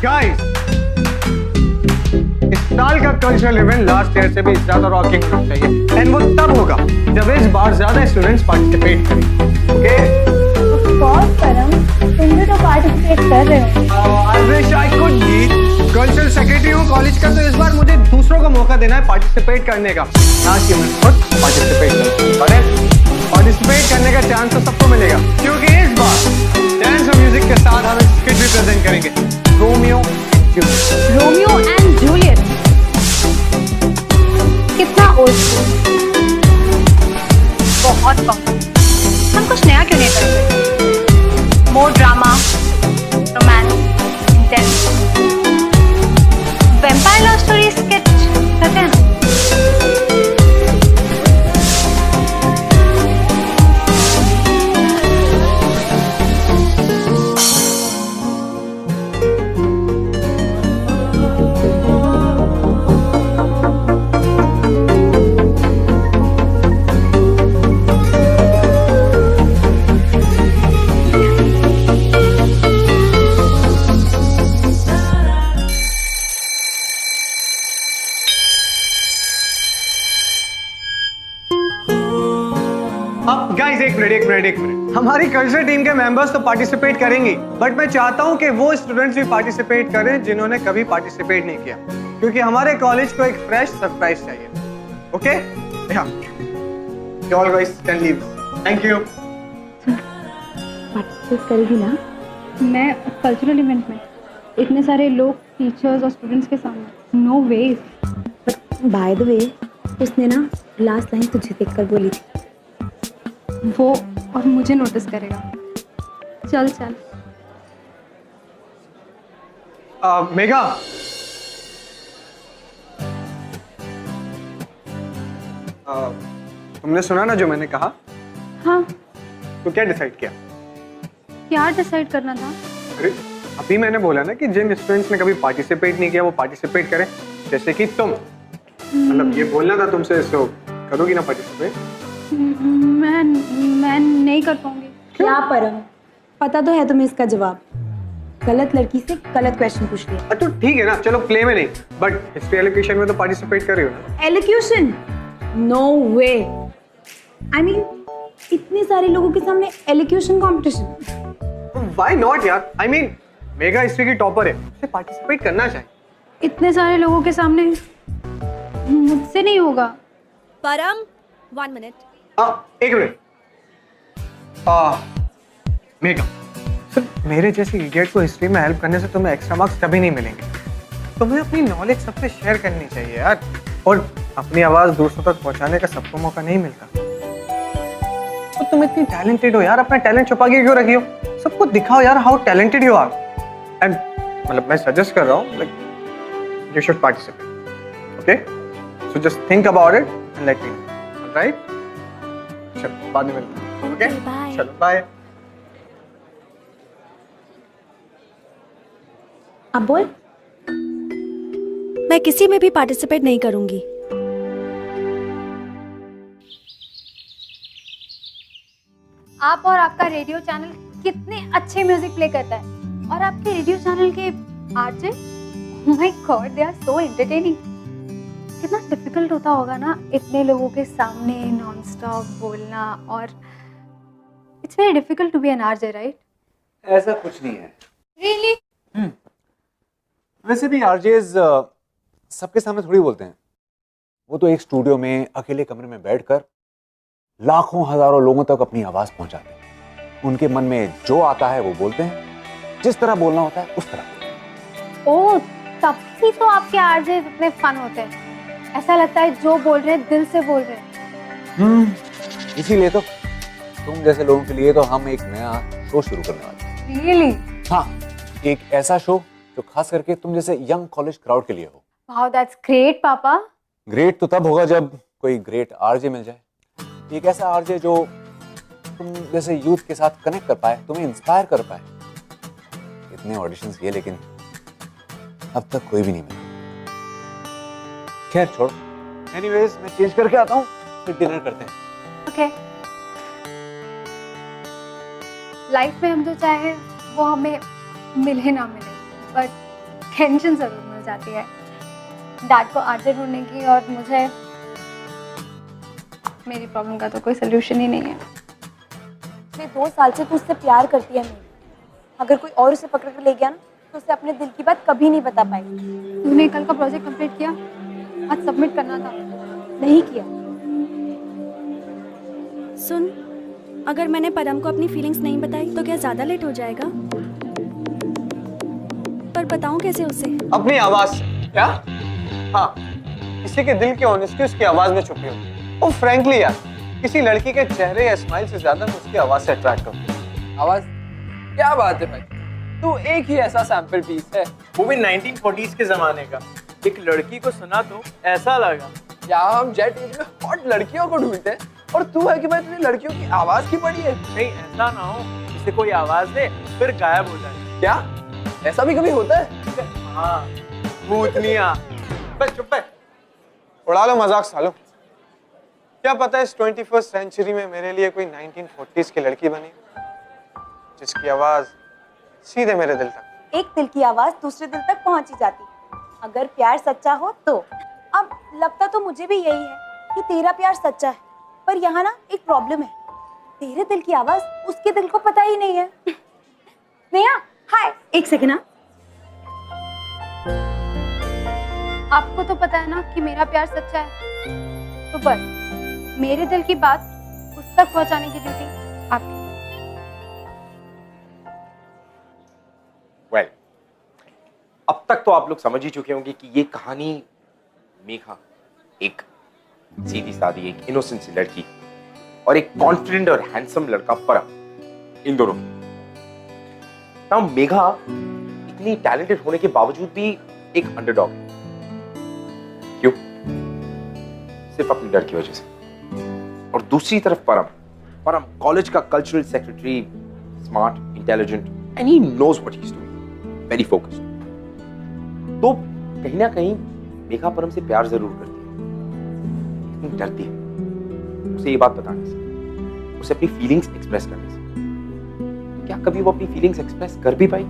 Guys, इस साल का कल्चरल इवेंट लास्ट ईयर से भी ज्यादा रॉकिंग होना चाहिए, एंड वो तब होगा जब इस बार ज्यादा स्टूडेंट्स पार्टिसिपेट करेंगे। ओके? ऑफ कोर्स परम, तुम भी तो पार्टिसिपेट कर रहे हो। I wish I could lead. Cultural secretary हूँ कॉलेज का, तो इस बार मुझे दूसरों को मौका देना है पार्टिसिपेट करने का, ना कि मैं खुद पार्टिसिपेट करूँ। पार्टिसिपेट करने का चांस तो सबको मिलेगा, क्योंकि इस बार डांस और म्यूजिक के साथ हम एक स्किट भी प्रेजेंट करेंगे, रोमियो एंड जूलियट। कितना ओल्ड स्कूल, बहुत कम। हम कुछ नया क्यों नहीं करेंगे? मोर drama, romance, intense, vampire love story sketch करते हैं ना? गाइस, एक मिनट। हमारी कल्चरल टीम के मेंबर्स तो पार्टिसिपेट करेंगे, बट मैं चाहता हूं कि वो स्टूडेंट्स भी पार्टिसिपेट करें जिन्होंने कभी पार्टिसिपेट नहीं किया, क्योंकि हमारे कॉलेज को एक फ्रेश सरप्राइज चाहिए। Okay? All guys can leave. Thank you. Participate करेगी ना? मैं कल्चरल इवेंट में इतने सारे लोग, टीचर्स और स्टूडेंट्स के सामने, no way. By the way, उसने ना लास्ट लाइन तुझे देखकर बोली थी। वो और मुझे नोटिस करेगा। चल मेघा, तुमने सुना ना जो मैंने कहा? हाँ। तो क्या डिसाइड किया? क्या डिसाइड करना था? अरे अभी मैंने बोला ना कि जिन स्टूडेंट्स ने कभी पार्टिसिपेट नहीं किया वो पार्टिसिपेट करें, जैसे कि तुम। मतलब ये बोलना था तुमसे, सो करोगी ना पार्टिसिपेट? मैं नहीं कर पाऊंगी। क्या परम, पता तो है तुम्हें इसका जवाब। गलत लड़की से गलत क्वेश्चन पूछ लिया। तो ठीक है ना, चलो प्ले में नहीं, बट हिस्ट्री एलोक्यूशन में तो पार्टिसिपेट कर रही हो ना? Elocution? No way. I mean, इतने सारे लोगों के सामने एलोक्यूशन कंपटीशन। व्हाई नॉट यार? आई मीन, मेगा हिस्ट्री की टॉपर है, उसे पार्टिसिपेट करना चाहिए। इतने सारे लोगों के सामने मुझसे नहीं होगा। परम, 1 मिनट। एक मिनट। मेगा, सिर्फ मेरे जैसे इडियट को हिस्ट्री में हेल्प करने से तुम्हें एक्स्ट्रा मार्क्स कभी नहीं मिलेंगे। तुम्हें अपनी नॉलेज सबसे शेयर करनी चाहिए यार, और अपनी आवाज दूसरों तक पहुंचाने का सबको मौका नहीं मिलता। तो तुम इतनी टैलेंटेड हो यार, अपना टैलेंट छुपा के क्यों रखी हो? सबको दिखाओ यार how talented you are. And मतलब मैं सजेस्ट कर रहा हूँ, like you should participate. Okay? So just think about it and let me know, right? चलो बाद में मिलते हैं। ओके? बाय। चलो बाय। अब बोल। मैं किसी में भी पार्टिसिपेट नहीं करूंगी। आप और आपका रेडियो चैनल कितने अच्छे म्यूजिक प्ले करता है, और आपके रेडियो चैनल के RJ, oh my god, they are so entertaining. कितना डिफिकल्ट होता होगा ना इतने लोगों के सामने नॉन स्टॉप बोलना, और it's very difficult to be an RJ, right? ऐसा कुछ नहीं है। रियली? वैसे भी आरजेज सबके सामने थोड़ी बोलते हैं। वो तो एक स्टूडियो में अकेले कमरे में बैठकर लाखों हजारों लोगों तक अपनी आवाज पहुंचाते हैं। उनके मन में जो आता है वो बोलते हैं, जिस तरह बोलना होता है उस तरह। ओह, तब ही तो आपके आरजे इतने फन होते हैं। ऐसा लगता है जो बोल रहे हैं दिल से बोल रहे हैं। इसीलिए तो तुम जैसे लोगों के लिए तो हम एक नया शो शुरू करने वाले हैं। रियली? हाँ, एक ऐसा शो जो खास करके तुम जैसे यंग कॉलेज क्राउड के लिए हो। वाओ, दैट्स ग्रेट पापा। ग्रेट तो तब होगा जब कोई ग्रेट आरजे मिल जाए। एक ऐसा आरजे जो तुम जैसे यूथ के साथ कनेक्ट कर पाए, तुम्हें इंस्पायर कर पाए। इतने ऑडिशंस किए लेकिन अब तक कोई भी नहीं मिला। खैर छोड़, एनीवेज मैं चेंज करके आता हूँ, फिर डिनर करते हैं। ओके। लाइफ में हम जो चाहे वो हमें मिले ना मिले, बट टेंशन जरूर मिल जाती है। डैड को आरजे ढूंढने की, और मुझे मेरी प्रॉब्लम का तो कोई सोल्यूशन ही नहीं है। पिछले 2 साल से तू उससे प्यार करती है। नहीं, अगर कोई और उसे पकड़ कर ले गया ना तो उसे अपने दिल की बात कभी नहीं बता पाई। तूने कल का प्रोजेक्ट कंप्लीट किया? आज सबमिट करना था। नहीं किया। सुन, अगर मैंने परम को अपनी फीलिंग्स नहीं बताई तो क्या ज़्यादा लेट हो जाएगा? पर बताऊं कैसे उसे? अपनी आवाज से। क्या? हाँ, किसी के दिल की ऑनेस्टी उसकी आवाज में छुपी होती। और फ्रैंकली यार, किसी लड़की के चेहरे या स्माइल से ज्यादा मैं उसकी आवाज से अट्रैक्ट हूँ। आवाज? क्या बात है भाई, तू एक ही ऐसा सैंपल पीस है, वो भी 1940s के जमाने का। एक लड़की को सुना तो ऐसा लगा क्या हम जेट एज में हॉट लड़कियों को ढूंढते हैं और तू है कि भाई तुझे लड़कियों की आवाज की पड़ी है। नहीं, ऐसा ना हो जिसे कोई आवाज दे फिर गायब हो जाए। क्या ऐसा भी कभी होता है? हाँ, भूतनिया। बस चुप है, उड़ा लो मजाक सालो। क्या पता इस 21st सेंचुरी में मेरे लिए कोई 1940s की लड़की बनी जिसकी आवाज सीधे मेरे दिल तक। एक दिल की आवाज दूसरे दिल तक पहुंची जाती, अगर प्यार सच्चा हो तो। अब लगता तो मुझे भी यही है कि तेरा प्यार सच्चा है, पर यहाँ ना एक प्रॉब्लम है। तेरे दिल की आवाज उसके दिल को पता ही नहीं है। नेहा, हाय, एक सेकंड। हाँ, आपको तो पता है ना कि मेरा प्यार सच्चा है, तो बस मेरे दिल की बात उस तक पहुंचाने की ड्यूटी आपकी। Well, अब तक तो आप लोग समझ ही चुके होंगे कि ये कहानी मेघा, एक सीधी सादी, एक इनोसेंट सी लड़की और एक कॉन्फिडेंट और हैंडसम लड़का परम, इन दोनों की। नाउ मेघा इतनी टैलेंटेड होने के बावजूद भी एक अंडरडॉग है। क्यों? सिर्फ अपने डर की वजह से। और दूसरी तरफ परम कॉलेज का cultural secretary, smart, intelligent and he knows what he is doing, very focused. तो कहीं ना कहीं मेघा परम से प्यार जरूर करती है, लेकिन डरती है उसे ये बात बताने से, उसे अपनी फीलिंग्स एक्सप्रेस करने से। तो क्या कभी वो अपनी फीलिंग्स एक्सप्रेस कर भी पाई,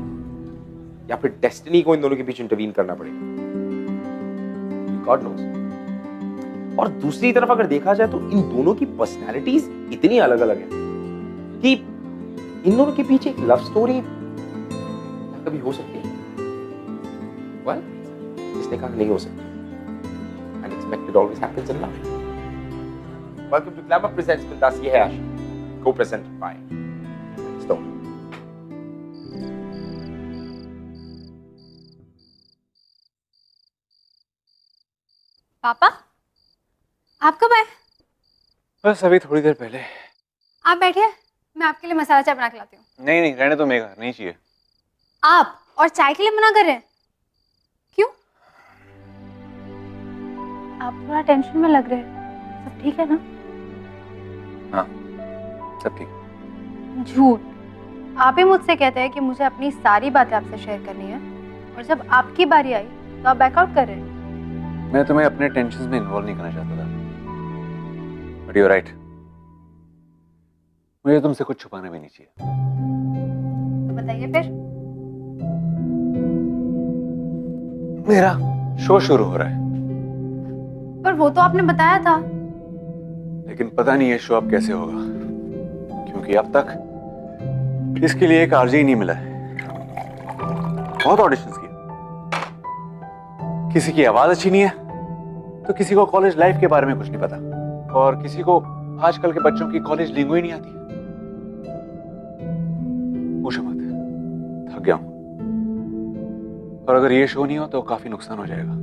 या फिर डेस्टिनी को इन दोनों के बीच इंटरवीन करना पड़ेगा? God knows. और दूसरी तरफ अगर देखा जाए तो इन दोनों की पर्सनैलिटीज इतनी अलग अलग है कि इन दोनों के पीछे एक लव स्टोरी कभी हो सकती है। Well, इसने कहा नहीं हो सकती। Unexpected always happens in love. Welcome to Glamour Presents Bindas Ye Hai Ashi, co-presented by Stone. पापा, आप कब आए? बस अभी थोड़ी देर पहले। आप बैठिए, मैं आपके लिए मसाला चाय बना के लाती हूँ। नहीं नहीं, रहने तो मेघा, नहीं चाहिए। आप और चाय के लिए मना कर रहे हैं? क्यों? आप थोड़ा टेंशन में लग रहे हैं। सब ठीक है ना? हाँ, सब ठीक। झूठ। आप ही मुझसे कहते हैं कि मुझे अपनी सारी बातें आपसे शेयर करनी है, और जब आपकी बारी आई तो आप बैकआउट कर रहे हैं। मैं तुम्हें अपने टेंशन्स में इन्वॉल्व नहीं करना चाहता था, बट यू आर राइट, मुझे तुमसे कुछ छुपाना भी नहीं चाहिए। तो बताइए फिर। मेरा शो शुरू हो रहा है, पर वो तो आपने बताया था। लेकिन पता नहीं ये शो अब कैसे होगा, क्योंकि अब तक इसके लिए एक आरजे ही नहीं मिला है। बहुत ऑडिशंस किए, किसी की आवाज अच्छी नहीं है, तो किसी को कॉलेज लाइफ के बारे में कुछ नहीं पता, और किसी को आजकल के बच्चों की कॉलेज लिंगो ही नहीं आती। पूछो मत, थक गया हूं, और अगर ये शो नहीं हो तो काफी नुकसान हो जाएगा,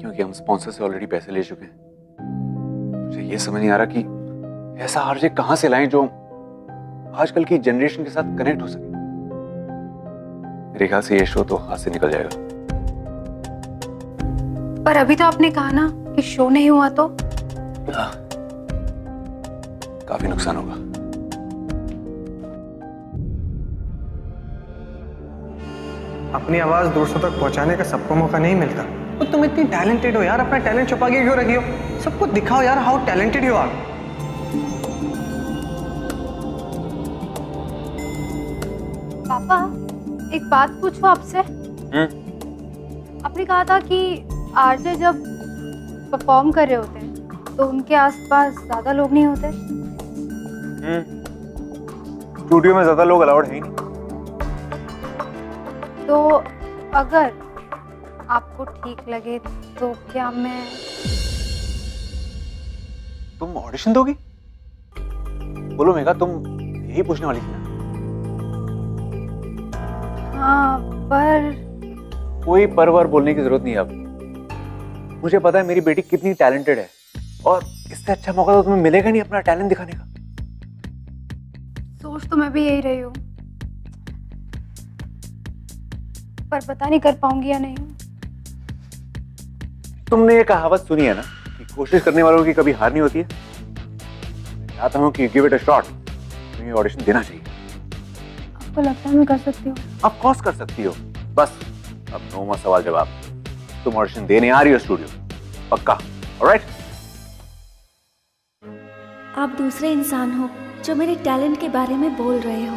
क्योंकि हम स्पॉन्सर से ऑलरेडी पैसे ले चुके हैं। मुझे ये समझ नहीं आ रहा कि ऐसा आरजे कहां से लाएं जो आजकल की जनरेशन के साथ कनेक्ट हो सके। मेरे ख्याल से ये शो तो हाथ से निकल जाएगा। पर अभी तो आपने कहा ना कि शो नहीं हुआ तो? हाँ, काफी नुकसान होगा। अपनी आवाज दूसरों तक पहुंचाने का सबको मौका नहीं मिलता। तो तुम इतनी टैलेंटेड हो यार, अपना टैलेंट छुपा के क्यों रखी हो? सबको दिखाओ यार हाउ टैलेंटेड यू आर। पापा, एक बात पूछूं आपसे? आपने कहा था कि आरजे जब परफॉर्म कर रहे होते हैं तो उनके आसपास ज्यादा लोग नहीं होते। स्टूडियो में ज्यादा लोग अलाउड है ही नहीं। तो अगर आपको ठीक लगे तो क्या मैं तुम ऑडिशन दोगी? बोलो मेघा, तुम यही पूछने वाली थी ना? हाँ, पर कोई परवर बोलने की जरूरत नहीं है अब। मुझे पता है मेरी बेटी कितनी टैलेंटेड है और इससे अच्छा मौका तो तुम्हें मिलेगा नहीं अपना टैलेंट दिखाने का। सोच तो मैं भी यही रही हूँ, पर पता नहीं कर पाऊंगी या नहीं। तुमने ये कहावत सुनी है ना कि कोशिश करने वालों की कभी हार नहीं होती है। मैं चाहता हूँ कि गिव इट अ शॉट। तुम्हें ऑडिशन देना चाहिए। आपको लगता है मैं कर सकती हूँ? ऑफ कोर्स कर सकती हो। बस अब नो मोर सवाल जवाब। तुम ऑडिशन देने आ रही हो स्टूडियो, पक्का? ऑलराइट? आप दूसरे इंसान हो जो मेरे टैलेंट के बारे में बोल रहे हो।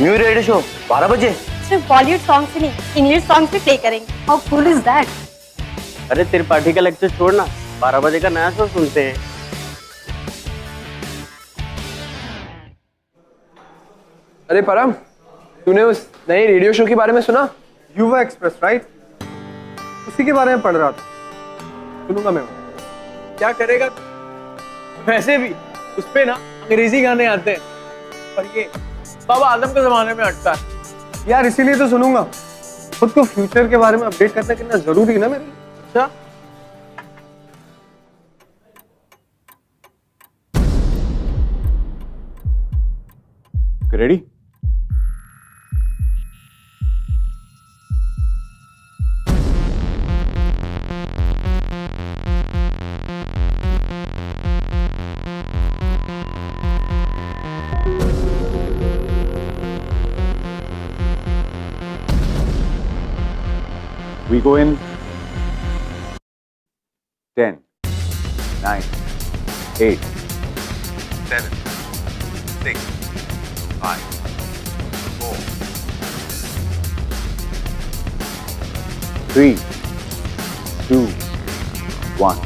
न्यू रेडियो शो 12 बजे। सिर्फ बॉलीवुड सॉन्ग से नहीं, इंग्लिश सॉन्ग भी प्ले करेंगे। How cool is that? अरे त्रिपाठी का लेक्चर छोड़ना, 12 बजे का नया शो सुनते हैं। अरे परम, तूने उस नए रेडियो शो के बारे में सुना? युवा एक्सप्रेस, राइट? उसी के बारे में पढ़ रहा था। सुनूंगा मैं। क्या करेगा? वैसे भी उस पे ना अंग्रेजी गाने आते हैं और ये बाबा आदम के जमाने में अटका है। यार इसीलिए तो सुनूंगा। खुद को फ्यूचर के बारे में अपडेट करना कितना जरूरी है ना मेरे लिए। अच्छा, ready? We go in 10, 9, 8, 7, 6, 5, 4, 3, 2, 1.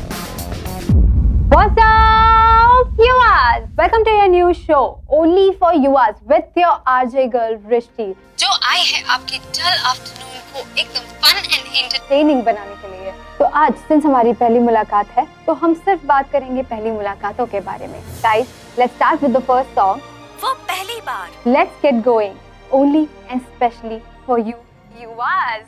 What's up, viewers? Welcome to your new show, only for viewers, with your RJ girl Rishti, जो आई है आपकी डल आफ्टरनून को एकदम फन एंड एंटरटेनिंग बनाने के लिए। तो आज सिंस हमारी पहली मुलाकात है, तो हम सिर्फ बात करेंगे पहली मुलाकातों के बारे में। Guys, let's start with the first song. वो पहली बार। Let's get going, only and specially for you, viewers.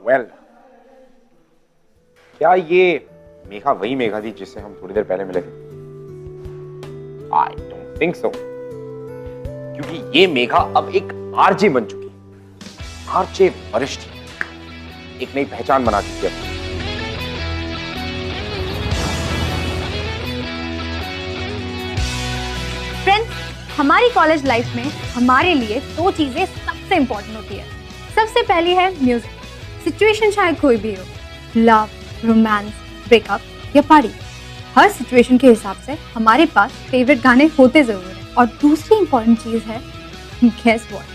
Well, क्या ये मेघा वही मेघा थी जिससे हम थोड़ी देर पहले मिले थे? I don't think so. क्योंकि ये मेघा अब एक आरजे बन चुकी है। आरजे वरिष्ठ, एक नई पहचान बना चुकी है। फ्रेंड्स, हमारी कॉलेज लाइफ में हमारे लिए दो चीजें सबसे इंपॉर्टेंट होती है। सबसे पहली है म्यूजिक। सिचुएशन चाहे कोई भी हो, लव, रोमांस, ब्रेकअप या पार्टी, हर सिचुएशन के हिसाब से हमारे पास फेवरेट गाने होते जरूर हैं। और दूसरी इंपॉर्टेंट चीज है, गेस व्हाट?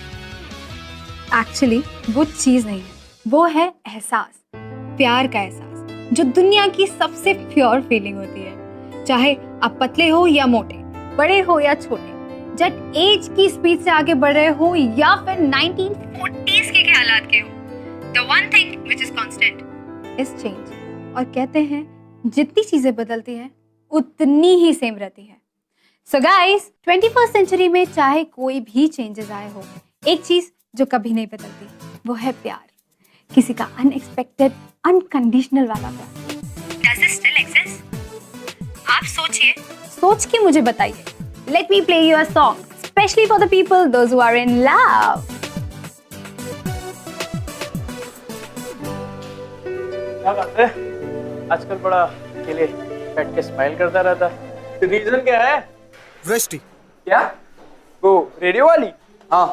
एक्चुअली वो चीज नहीं है, वो है एहसास, प्यार का एहसास, जो दुनिया की सबसे प्योर फीलिंग होती है। चाहे आप पतले हो या मोटे, बड़े हो या छोटे, जब एज की स्पीड से आगे बढ़ रहे हो या फिर 1940s के ख्यालात के हो, the one thing which is constant, is change, और कहते हैं जितनी चीजें बदलती हैं उतनी ही सेम रहती है। सो गाइस, 21st सेंचुरी में चाहे कोई भी चेंजेस आए हो, एक चीज जो कभी नहीं बदलती वो है प्यार। किसी का अनएक्सपेक्टेड अनकंडीशनल वाला प्यार। Does it still exist? आप सोचिए, सोच के मुझे बताइए। Let me play you a song, especially for the people those who are in love. क्या बात है, आजकल बड़ा अकेले बैठ के स्माइल करता रहता है। रीजन क्या है? वृष्टि। क्या? वो रेडियो वाली? हाँ,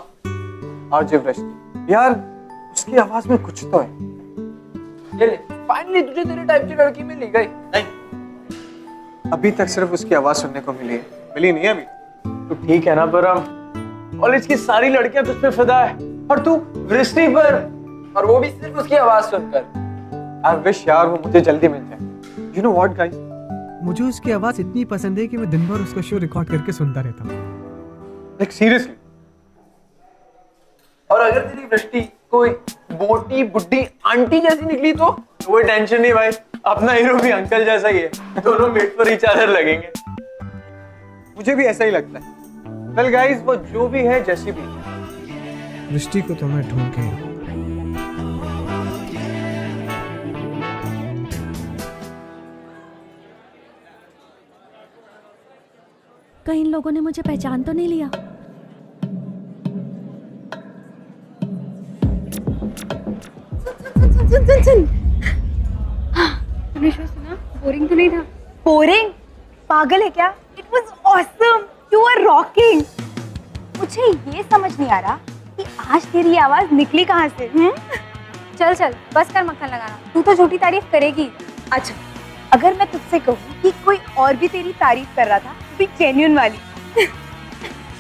आरजे वृष्टि। यार उसकी आवाज में कुछ तो है। ये ले, फाइनली तुझे तेरे टाइप की लड़की मिल गई। नहीं, अभी तक सिर्फ उसकी आवाज सुनने को मिली है, मिली नहीं है अभी। तो ठीक है ना परम, कॉलेज की सारी लड़कियां तुझ पे फिदा है और तू वृष्टि पर, और वो भी सिर्फ उसकी आवाज सुनकर। आई विश यार वो मुझे जल्दी मिल जाए। यू नो व्हाट गाइस, मुझे उसकी आवाज इतनी पसंद है कि मैं दिन भर उसका शो रिकॉर्ड करके सुनता रहता हूँ। Like seriously. और अगर तेरी वृष्टि कोई मोटी बुड्ढी आंटी जैसी निकली तो? कोई टेंशन नहीं भाई, अपना हीरो भी अंकल जैसा ही है, दोनों मेट पर ईच अदर लगेंगे। मुझे भी ऐसा ही लगता है। वेल गाइस, वो जो भी है जैसी भी है, वृष्टि को तो मैं ढूंढ के कहीं इन लोगों ने मुझे पहचान तो नहीं लिया? सुन। तुमने शो सुना? बोरिंग तो नहीं था? बोरिंग? पागल है क्या? It was awesome, you are rocking. मुझे ये समझ नहीं आ रहा कि आज तेरी आवाज निकली कहाँ से? चल बस कर मक्खन लगाना, तू तो झूठी तारीफ करेगी। अच्छा, अगर मैं तुझसे कहूँ कि कोई और भी तेरी तारीफ कर रहा था, भी जेन्युइन वाली।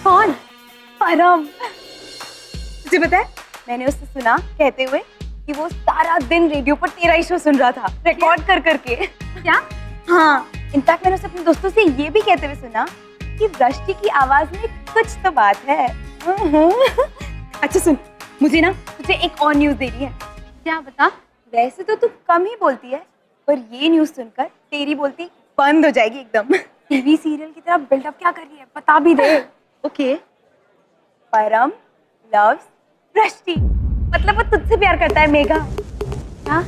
कौन? परम। तुझे पता है, मैंने उससे सुना कहते हुए कि वो सारा दिन रेडियो पर तेरा ही शो सुन रहा था, रिकॉर्ड कर करके। क्या? हाँ, इनफैक्ट मैंने उसे अपने दोस्तों से ये भी कहते हुए सुना कि वृष्टि की आवाज में कुछ तो बात है। अच्छा सुन, मुझे ना तुझे एक और न्यूज देनी है। क्या? बता। वैसे तो तू कम ही बोलती है, पर ये न्यूज सुनकर तेरी बोलती बंद हो जाएगी एकदम। टीवी सीरियल की तरह बिल्डअप क्या कर रही है, बता भी दे। ओके, परम लव्स वृष्टि, मतलब वो तुझसे प्यार करता है मेघा। क्या?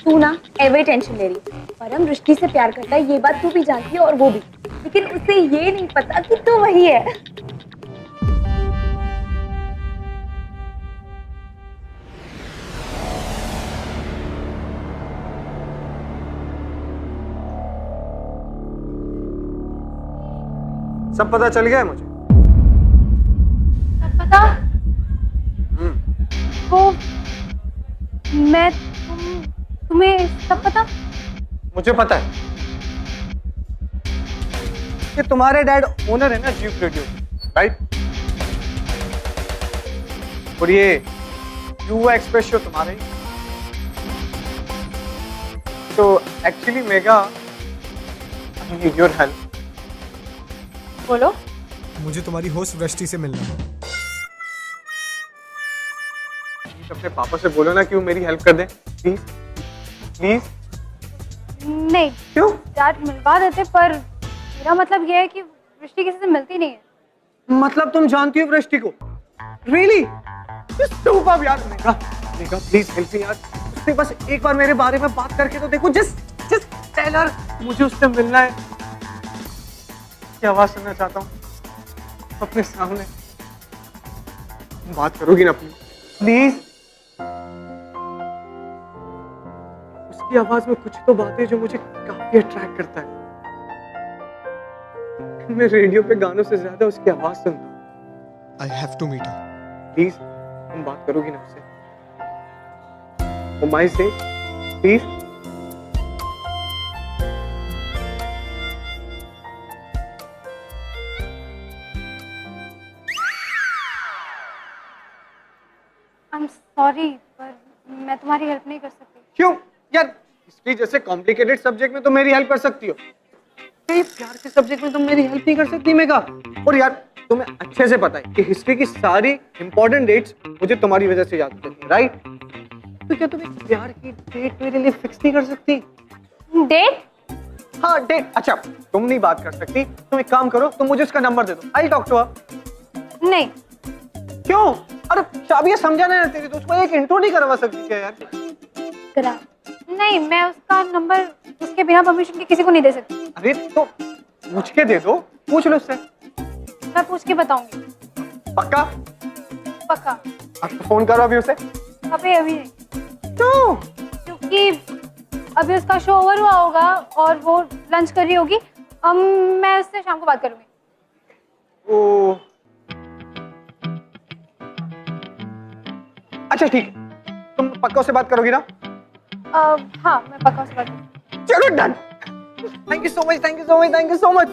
तू ना एवरी टेंशन ले रही है। परम वृष्टि से प्यार करता है, ये बात तू भी जानती है और वो भी, लेकिन उसे ये नहीं पता कि तू वही है। सब पता चल गया है मुझे। सब पता? वो मैं तुम्हें सब पता? मुझे पता है कि तुम्हारे डैड ओनर है ना जीव रेडियो, राइट? और ये युवा एक्सप्रेस शो तुम्हारे ही। तो actually mega, I need your help. बोलो। मुझे तुम्हारी होस्ट वृष्टि से मिलना है। अपने पापा से बोलो ना कि वो मेरी हेल्प कर दे, प्लीज प्लीज। नहीं। क्यों? डैड मिलवा देते, पर मेरा मतलब यह है कि वृष्टि किसी से मिलती नहीं है। मतलब तुम जानती हो वृष्टि को? रियली? सुपर यार। मेगा प्लीज हेल्प मी यार। उससे बस एक बार मेरे बारे में बात करके तो देखो। जस्ट टेल हर मुझे उससे मिलना है। की आवाज सुनना चाहता हूँ अपने सामने। बात करोगी ना प्लीज? उसकी आवाज में कुछ तो बात है जो मुझे काफी अट्रैक्ट करता है। मैं रेडियो पे गानों से ज्यादा उसकी आवाज सुनता हूँ। I have to meet her. Please तुम बात करोगी ना उससे? माई से प्लीज। सॉरी, पर मैं तुम्हारी हेल्प नहीं कर सकती। क्यों यार? हिस्ट्री जैसे कॉम्प्लिकेटेड सब्जेक्ट में तुम मेरी हेल्प कर सकती हो, ये प्यार के सब्जेक्ट में तुम मेरी हेल्प नहीं कर सकती मेगा? और यार तुम्हें अच्छे से पता है कि हिस्ट्री की सारी इंपॉर्टेंट डेट्स मुझे तुम्हारी वजह से याद होती है, राइट? तो क्या तुम एक प्यार की डेट मेरे लिए फिक्स नहीं कर सकती? डेट? हाँ डेट। अच्छा तुम नहीं बात कर सकती, तुम एक काम करो, तुम मुझे उसका नंबर दे दो, आई टॉक टू हर। नहीं। क्यों? अरे शाबिया समझा ना तेरी दोस्त को एक इंट्रो नहीं करवा सकती क्या यार? करा। नहीं, मैं उसका नंबर उसके बिना परमिशन के किसी को नहीं दे सकती। अरे तो पूछ के दे दो, पूछ लो उससे। मैं पूछ के बताऊंगी। पक्का? पक्का। अब तो फोन करो अभी उसे। अभी नहीं। क्यों? क्योंकि अभी उसका शो ओवर हुआ होगा और वो लंच कर रही होगी। मैं उससे शाम को बात करूंगी। ओ अच्छा ठीक है, तुम पक्का उससे बात करोगी ना? हाँ मैं पक्का उससे बात करूंगी। चलो done. Thank you so much, thank you so much, thank you so much.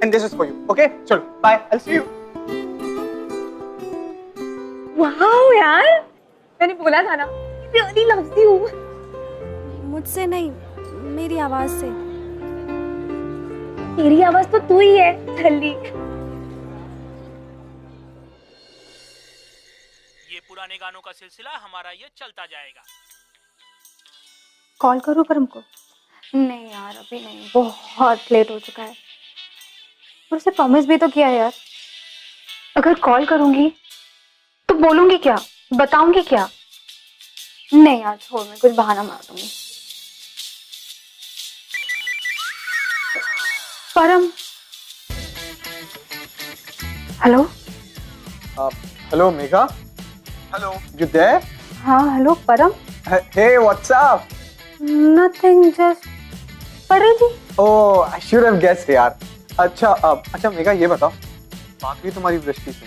And this is for you, okay? चलो bye, I see you. Wow यार, मैंने बोला था ना, रियली लव्स यू। मुझसे नहीं, मेरी आवाज से। तेरी आवाज तो तू ही है छल्ली। ये पुराने गानों का सिलसिला हमारा ये चलता जाएगा। कॉल करूँ परम को? नहीं यार अभी नहीं, बहुत लेट हो चुका है और उसे प्रॉमिस भी तो किया है यार। अगर कॉल करूंगी तो बोलूंगी क्या, बताऊंगी क्या? नहीं यार छोड़, मैं कुछ बहाना मार दूंगी। Param. Hello. Hello Megha. Hello, you there? हाँ hello Param. Hey what's up? Nothing, just पढ़ रही थी। Oh I should have guessed यार। अच्छा मेघा ये बताओ, बात हुई तुम्हारी दृष्टि से?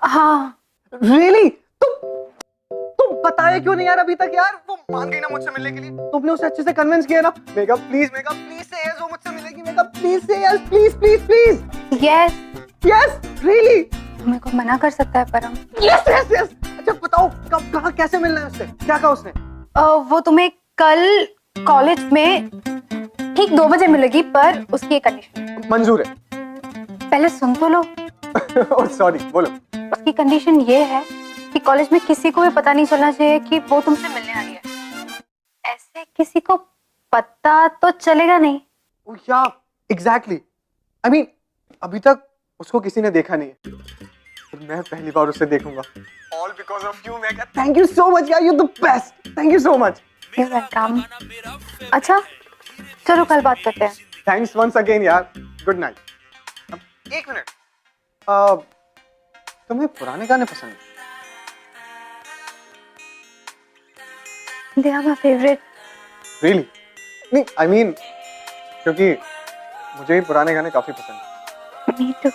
हाँ। रियली? तुम बताया क्यों नहीं यार अभी तक यार? वो मान गई ना मुझसे मिलने के लिए, तुमने उसे अच्छे से कन्विंस किया ना? मेघा प्लीज से यस, वो मुझसे मिलेगी। मेघा प्लीज से yes, please please please. Yes. Yes really? मेरे को मना कर सकता है परम? Yes yes yes. अच्छा बताओ कब, कहाँ, कैसे मिलना है उससे? क्या कहा उसने? वो तुम्हें कल कॉलेज में ठीक 2 बजे मिलेगी, पर उसकी एक कंडीशन। मंजूर है। पहले सुन तो लो। ओह सॉरी, बोलो। उसकी कंडीशन ये है कि कॉलेज में किसी को भी पता नहीं चलना चाहिए कि वो तुमसे मिलने आ रही है। ऐसे किसी को पता तो चलेगा नहीं। या एग्जैक्टली, आई मीन अभी तक उसको किसी ने देखा नहीं है, तो मैं पहली बार उसे देखूंगा। All because of you Megha. Thank you so much यार, you the best. Thank you so much. You welcome. अच्छा चलो कल बात करते हैं। थैंक्स वंस अगेन यार, गुड नाइट। एक मिनट, तुम्हें पुराने गाने पसंद है? They are my favorite. Really? नहीं, I mean, क्योंकि मुझे भी पुराने गाने काफी पसंद है। Me too.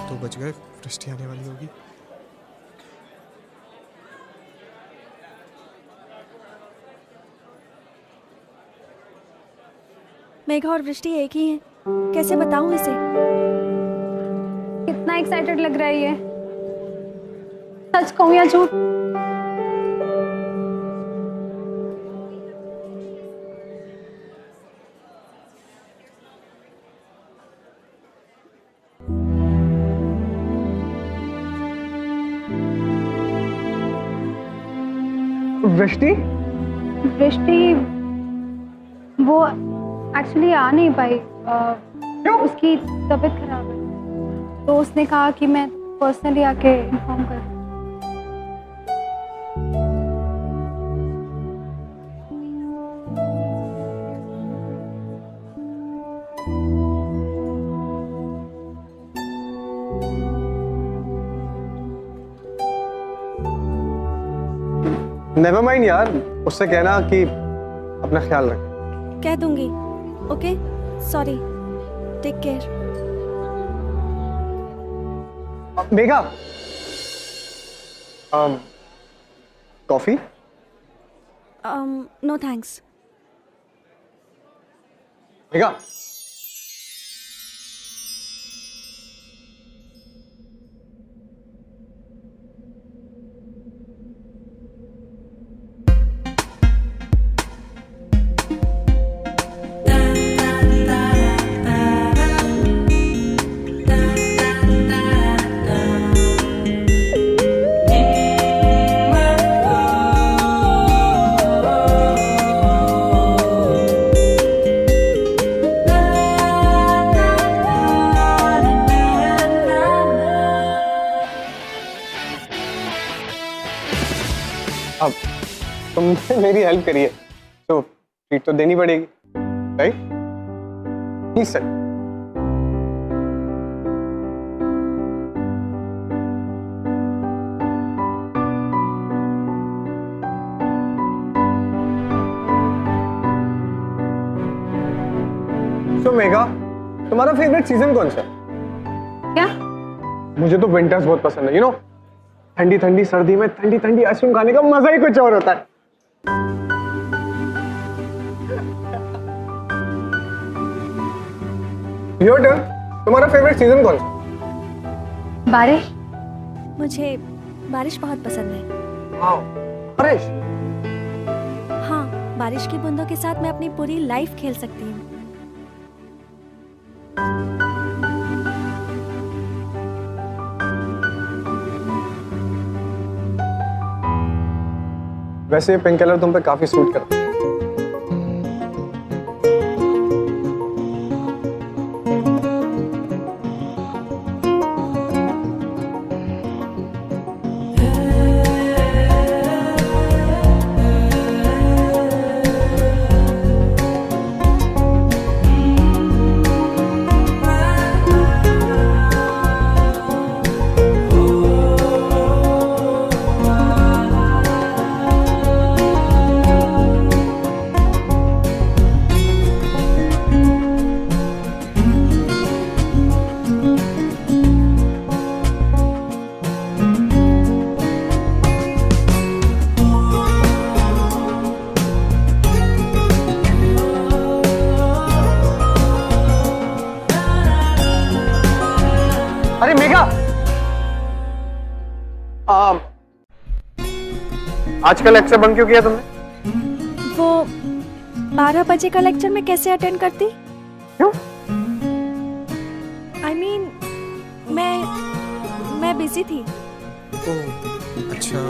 तो बच गए, वृष्टि आने वाली होगी। मेघा और वृष्टि एक ही हैं। कैसे बताऊं इसे? कितना एक्साइटेड लग रहा है ये। सच कहूं या झूठ? वृष्टि? वृष्टि वो एक्चुअली आ नहीं पाई। उसकी तबीयत खराब है, तो उसने कहा कि मैं पर्सनली आके इन्फॉर्म कर। नेवर माइंड यार, उससे कहना कि अपना ख्याल रखे। कह दूंगी। Okay, sorry, take care. Megha, coffee? No thanks. Megha, तुमने मेरी हेल्प करी है तो ट्रीट तो देनी पड़ेगी, राइट? Please sir. तो मेघा, तुम्हारा फेवरेट सीजन कौन सा है? क्या? मुझे तो विंटर्स बहुत पसंद है, यू नो, ठंडी ठंडी सर्दी में ठंडी ठंडी आइसक्रीम खाने का मजा ही कुछ और होता है। योर टर्न, तुम्हारा फेवरेट सीजन कौन सा? बारिश। मुझे बारिश बहुत पसंद है। वाओ, बारिश। हाँ, बारिश की बूंदों के साथ मैं अपनी पूरी लाइफ खेल सकती हूँ। वैसे पिंक कलर तुम पे काफी सूट करता है। अरे मेघा, आज का लेक्चर बंक क्यों किया तुमने? वो 12 बजे का लेक्चर मैं कैसे अटेंड करती? क्यों? I mean, मैं बिजी थी। अच्छा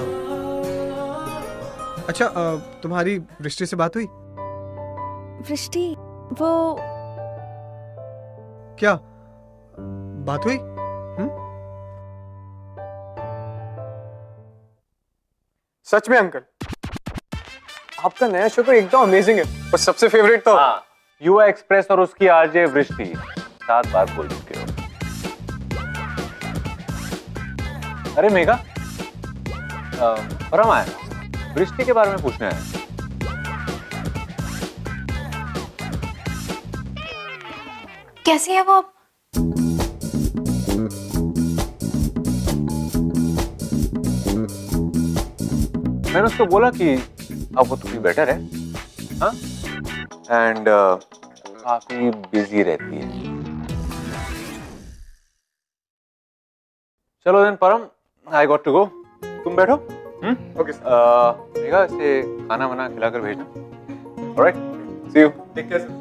अच्छा, तुम्हारी वृष्टि से बात हुई? वृष्टि, वो क्या बात हुई? सच में अंकल, आपका नया शो तो एकदम अमेजिंग है, और सबसे फेवरेट तो हाँ, युवा एक्सप्रेस और उसकी आरजे वृष्टि 7 बार बोल चुके हो। अरे मेघा, परम आया, वृष्टि के बारे में पूछने आया। कैसी है वो अब? मैंने उसको बोला कि अब वो थोड़ी बेटर है, हाँ, एंड काफी बिजी रहती है। चलो देन परम, आई गॉट टू गो, तुम बैठो। Okay sir. मेघा, इसे खाना वाना खिलाकर भेजना। Alright, see you. Take care sir.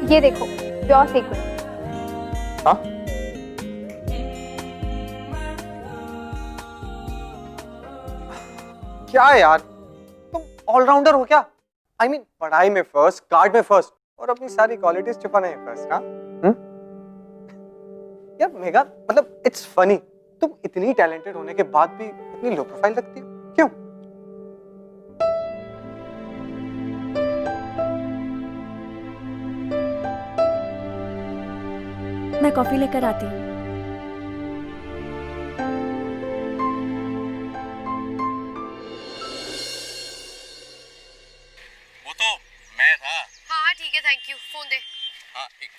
ये देखो, प्योर सीक्वेंस। हाँ? क्या यार, तुम ऑलराउंडर हो क्या? आई मीन, पढ़ाई में फर्स्ट, कार्ड में फर्स्ट, और अपनी सारी क्वालिटीज छुपाने में फर्स्ट, हाँ? यार मेघा, मतलब इट्स फनी, तुम इतनी टैलेंटेड होने के बाद भी इतनी लो प्रोफाइल रखती हो, क्यों? मैं कॉफी लेकर आती हूँ। वो तो मैं था। हाँ ठीक है, थैंक यू। फोन दे। हाँ ठीक।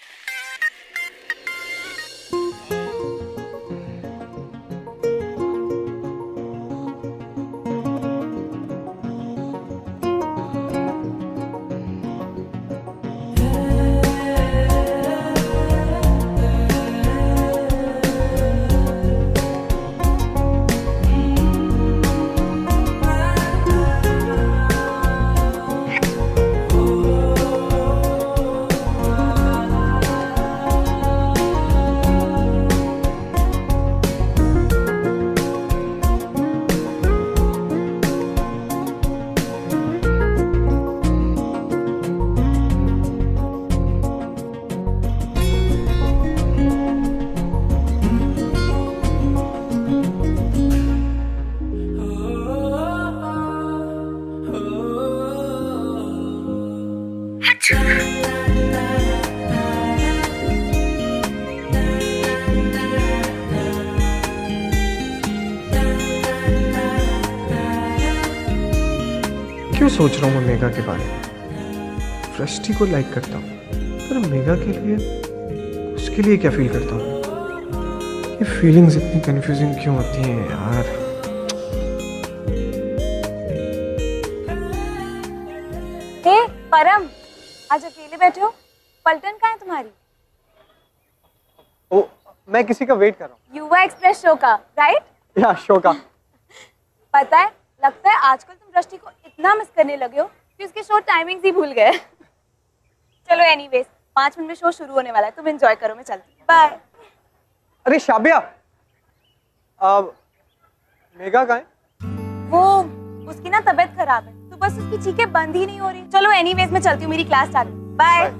क्यों सोच रहा हूँ मैं मेघा के बारे में? वृष्टि को लाइक करता हूँ, पर मेघा के लिए, उसके लिए क्या फील करता हूँ? ये फीलिंग्स इतनी कंफ्यूजिंग क्यों होती हैं यार? हे परम, आज अकेले बैठे हो? पलटन कहाँ है तुम्हारी? ओ, मैं किसी का वेट कर रहा हूँ। युवा एक्सप्रेस शो का, राइट? या शो का। पता है, लगता है आजकल तुम वृष्टि को इतना मिस करने लगे हो कि उसके शो टाइमिंग्स ही भूल गए। चलो एनीवेज, 5 मिनट में शो शुरू होने वाला है, तुम एंजॉय करो, मैं चलती हूँ। बाय। अरे शाबिया, मेघा कहाँ है? वो उसकी ना तबीयत खराब है, तो बस उसकी चीखें बंद ही नहीं हो रही। चलो एनीवेज, मैं चलती हूँ, मेरी क्लास स्टार्ट है। बाय।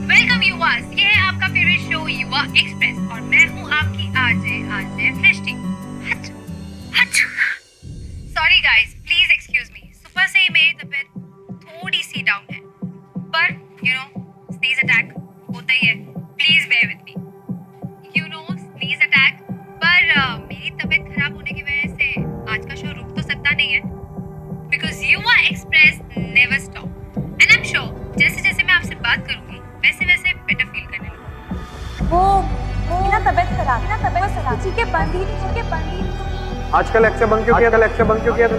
वेलकम युवास, ये है आपका फेवरेट शो युवा एक्सप्रेस और मैं हूँ आपकी आरजे वृष्टि। Sorry guys, please excuse me. सुबह से ही मेरी तबीयत थोड़ी सी डाउन है, पर यू नो स्नीज अटैक होता ही है। Please bear with me. You know sneeze attack. पर मेरी तबीयत खराब होने की वजह से आज का शो रुक तो सकता नहीं है, बिकॉज युवा express never stop. And I am sure जैसे जैसे मैं आपसे बात करूंगी वैसे वैसे बेटर फील करने लगूंगी। वो ना तबीयत खराब, चीखें बंद ही नहीं। आजकल लेक्चर बंद क्यों किया था?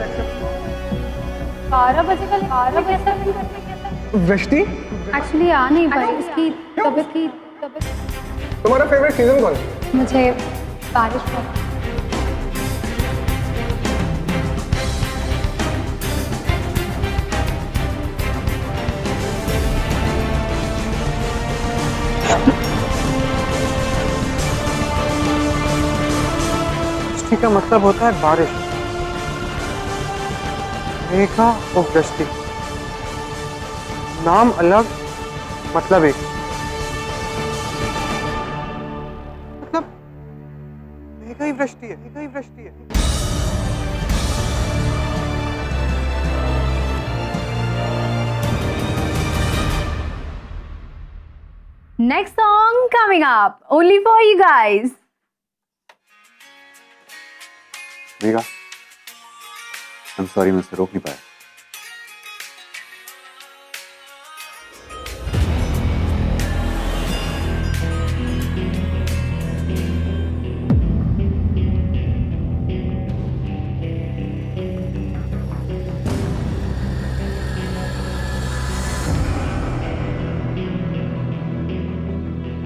12 बजे का कैसा फील करते? वृष्टि, एक्चुअली आ नहीं पाई, उसकी तबीयत। तुम्हारा फेवरेट सीजन कौन है? मुझे बारिश का। वृष्टि का मतलब होता है बारिश। मेघा और वृष्टि, नाम अलग, मतलब एक। मतलब मेघा ही वृष्टि है। Next song coming up only for you guys. Megha, I am sorry, मैं उसे रोक नहीं पाया।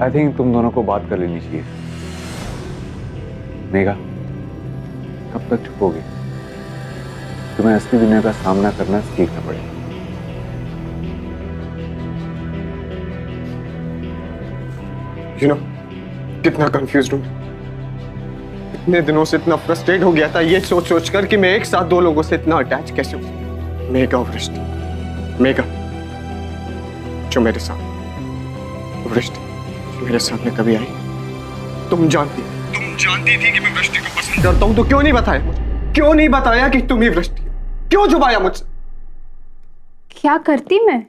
आई थिंक तुम दोनों को बात कर लेनी चाहिए। मेघा, कब तक छुपोगे? तुम्हें असली दुनिया का सामना करना सीखना पड़ेगा। You know, कितना कंफ्यूज हूँ। इतने दिनों से इतना फ्रस्ट्रेट हो गया था ये सोच सोच कर कि मैं एक साथ दो लोगों से इतना अटैच कैसे हूँ। मेघा और वृष्टि। मेघा जो मेरे साथ, वृष्टि मेरे सामने कभी आई? तुम जानती थी कि मैं वृष्टि को पसंद करता हूँ, तो क्यों नहीं बताया मुझे? क्यों नहीं बताया कि तुम ही वृष्टि हो? क्यों छुपाया मुझसे? क्या करती मैं?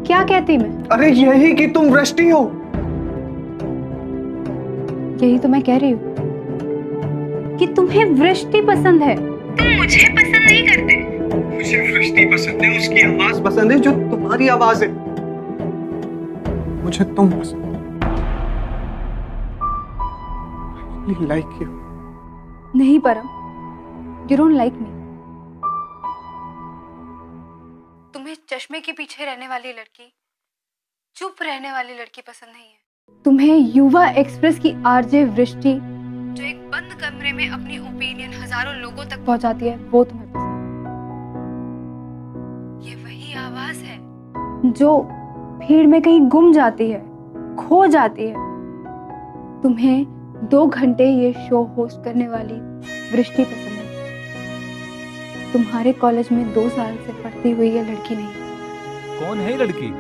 क्या कहती मैं? अरे यही कि तुम वृष्टि हो। यही तो मैं कह रही हूँ कि तुम्हें वृष्टि पसंद है। तुम मुझे पसंद नहीं करते। मुझे वृष्टि पसंद है, उसकी आवाज पसंद है जो तुम्हारी आवाज है। मुझे तुम पसंद है। I like you. नहीं परम, you don't like me. तुम्हें चश्मे के पीछे रहने वाली लड़की, चुप रहने वाली लड़की पसंद नहीं है। तुम्हें युवा एक्सप्रेस की आरजे वृष्टि जो एक बंद कमरे में अपनी ओपिनियन हजारों लोगों तक पहुंचाती है, वो तुम्हें पसंद है। ये वही आवाज है जो भीड़ में कहीं गुम जाती है, खो जाती है। तुम्हें 2 घंटे ये शो होस्ट करने वाली वृष्टि पसंद है। तुम्हारे कॉलेज में 2 साल से पढ़ती हुई ये लड़की नहीं। कौन है लड़की?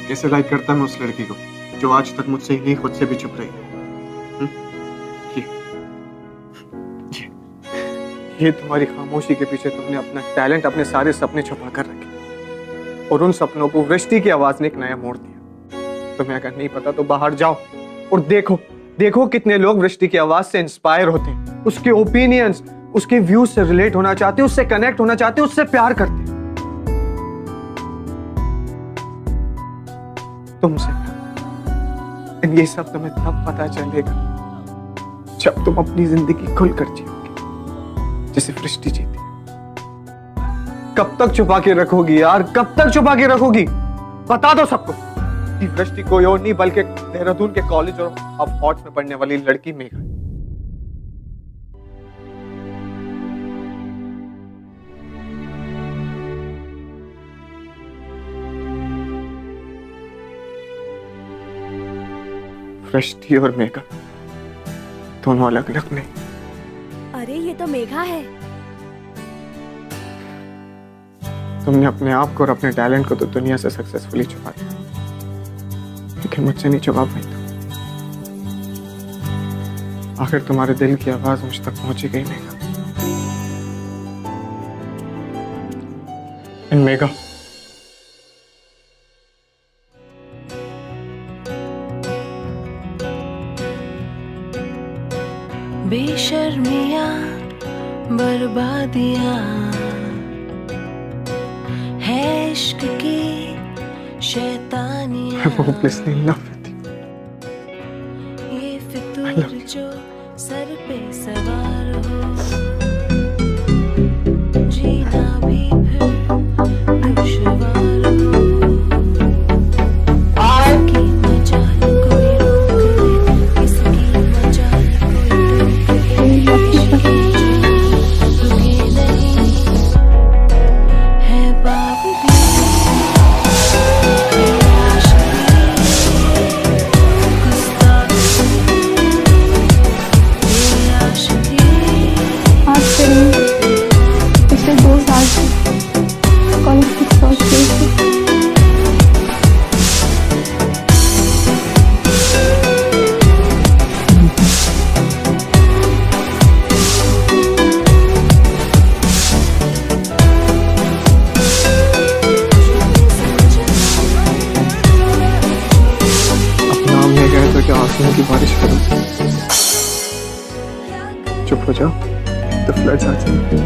कैसे लाइक करता मैं उस लड़की को जो आज तक मुझसे ही नहीं खुद से भी चुप रही। ये तुम्हारी खामोशी के पीछे तुमने अपना टैलेंट, अपने सारे सपने छुपा कर रखे और उन सपनों को वृष्टि की आवाज ने एक नया मोड़ दिया। तुम्हें अगर नहीं पता तो बाहर जाओ और देखो कितने लोग वृष्टि की आवाज से इंस्पायर होते हैं, उसके ओपिनियंस, उसके व्यूज से रिलेट होना चाहते हैं, उससे कनेक्ट होना चाहते हैं, उससे प्यार करते हैं। तुमसे ये सब तुम्हें तब पता चलेगा जब तुम अपनी जिंदगी खुलकर जियोगे जैसे वृष्टि जीती। कब तक छुपा के रखोगी यार, कब तक छुपा के रखोगी? बता दो सबको कि वृष्टि कोई और नहीं बल्कि देहरादून के कॉलेज ऑफ आर्ट्स में पढ़ने वाली लड़की मेघा। वृष्टि और मेघा दोनों अलग अलग नहीं। अरे ये तो मेघा है। तुमने अपने आप को और अपने टैलेंट को तो दुनिया से सक्सेसफुली छुपा दिया, लेकिन मुझसे नहीं छुपा पाई। तो आखिर तुम्हारे दिल की आवाज मुझ तक पहुंची गई मेघा। मेघा, बेशर्मियां बर्बादियां है इश्क की शैतानियां। I'm hopelessly in love with you. ये फितूर जो सर पे सवार हो, जीना भी फिर दुश्वार हो। इसकी मजाल कोई रोक दे, इसकी मजाल कोई टोक दे। रुके नहीं है बाप भी पिछले 2 साल से कॉलेज की सोच रही थी। अब नाम ले गए तो क्या आंसुओं की बारिश करूं? चुप हो जाओ तो फ्लड्स आ जाएंगे।